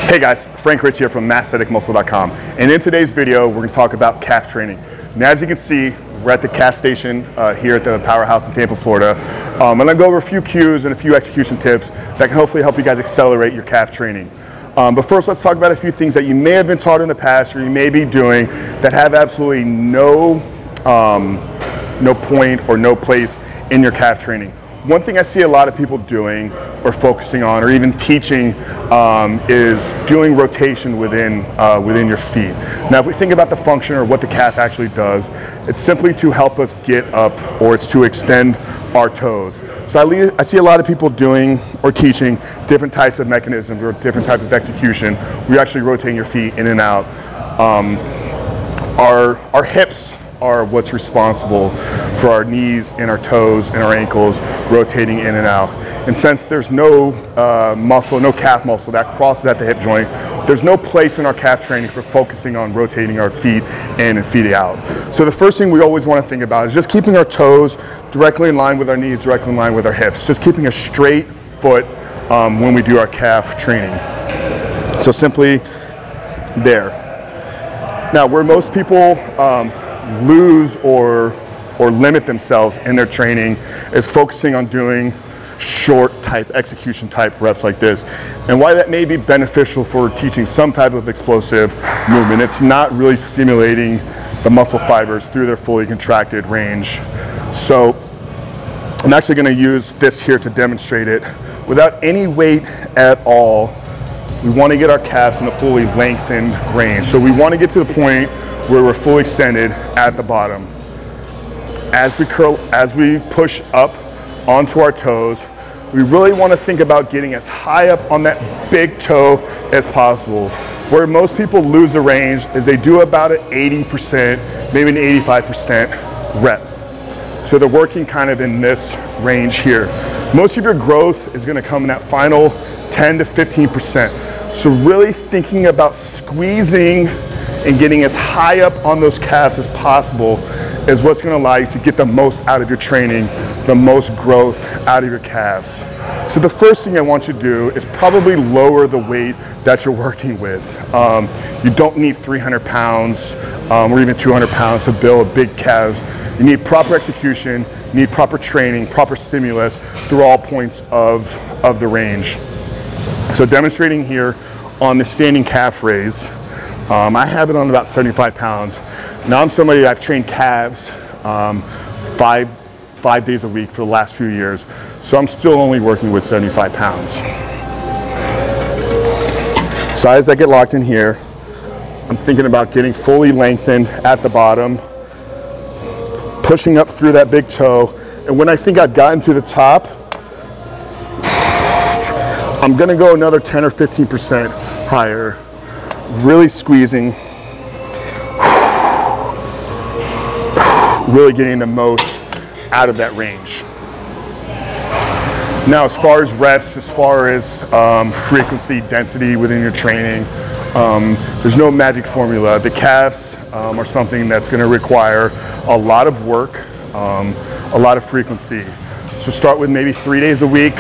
Hey guys, Frank Rich here from MASSTHETICMUSCLE.com, and in today's video we're going to talk about calf training. Now as you can see, we're at the calf station here at the Powerhouse in Tampa, Florida. I'm going to go over a few cues and a few execution tips that can hopefully help you guys accelerate your calf training. But first, let's talk about a few things that you may have been taught in the past or you may be doing that have absolutely no point or no place in your calf training. One thing I see a lot of people doing or focusing on or even teaching is doing rotation within your feet. Now if we think about the function or what the calf actually does, it's simply to help us get up, or it's to extend our toes. So I see a lot of people doing or teaching different types of mechanisms or different type of execution. We're actually rotating your feet in and out. Our hips are what's responsible for our knees and our toes and our ankles rotating in and out. And since there's no muscle, no calf muscle that crosses at the hip joint, there's no place in our calf training for focusing on rotating our feet in and feet out. So the first thing we always want to think about is just keeping our toes directly in line with our knees, directly in line with our hips. Just keeping a straight foot when we do our calf training. So simply there. Now where most people lose or limit themselves in their training is focusing on doing short type execution type reps like this. And why that may be beneficial for teaching some type of explosive movement, it's not really stimulating the muscle fibers through their fully contracted range. So I'm actually going to use this here to demonstrate it without any weight at all. We want to get our calves in a fully lengthened range. So we want to get to the point where we're fully extended at the bottom. As we push up onto our toes, we really want to think about getting as high up on that big toe as possible. Where most people lose the range is they do about an 80%, maybe an 85% rep. So they're working kind of in this range here. Most of your growth is going to come in that final 10 to 15%. So really thinking about squeezing and getting as high up on those calves as possible is what's going to allow you to get the most out of your training, the most growth out of your calves. So the first thing I want you to do is probably lower the weight that you're working with. You don't need 300 pounds or even 200 pounds to build big calves. You need proper execution, you need proper training, proper stimulus through all points of the range. So demonstrating here on the standing calf raise, I have it on about 75 pounds. Now I'm somebody, I've trained calves five days a week for the last few years, so I'm still only working with 75 pounds. So as I get locked in here, I'm thinking about getting fully lengthened at the bottom, pushing up through that big toe, and when I think I've gotten to the top, I'm gonna go another 10 or 15% higher, really squeezing, really getting the most out of that range. Now as far as reps, as far as frequency, density within your training, there's no magic formula. The calves are something that's going to require a lot of work, a lot of frequency. So start with maybe 3 days a week,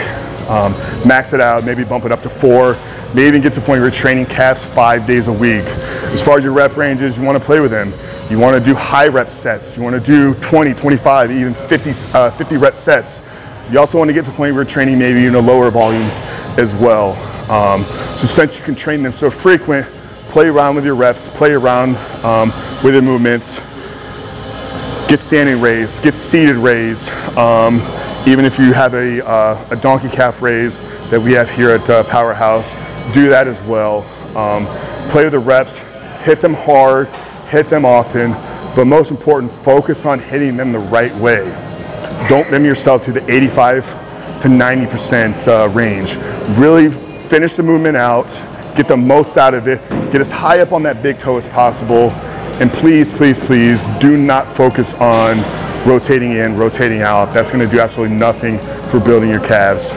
max it out, maybe bump it up to 4, maybe even get to the point where you're training calves 5 days a week. As far as your rep ranges, you want to play with them. You want to do high rep sets. You want to do 20, 25, even 50 rep sets. You also want to get to the point where you're training maybe in a lower volume as well. So since you can train them so frequent, play around with your reps, play around with your movements. Get standing raise, get seated raise. Even if you have a donkey calf raise that we have here at Powerhouse, do that as well. Play with the reps, hit them hard, hit them often, but most important, focus on hitting them the right way. Don't limit yourself to the 85 to 90% range. Really finish the movement out, get the most out of it, get as high up on that big toe as possible, and please, please, please do not focus on rotating in, rotating out. That's going to do absolutely nothing for building your calves.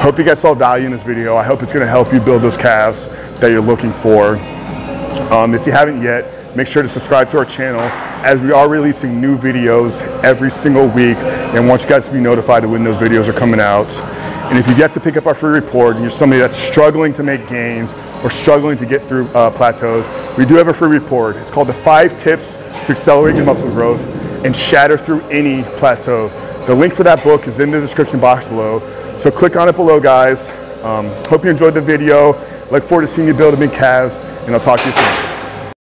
Hope you guys saw value in this video. I hope it's going to help you build those calves that you're looking for. If you haven't yet, make sure to subscribe to our channel, as we are releasing new videos every single week and want you guys to be notified of when those videos are coming out. And if you get to pick up our free report and you're somebody that's struggling to make gains or struggling to get through plateaus, we do have a free report. It's called the 5 Tips to Accelerate Your Muscle Growth and Shatter Through Any Plateau. The link for that book is in the description box below. So click on it below, guys. Hope you enjoyed the video. Look forward to seeing you build a big calves, and I'll talk to you soon.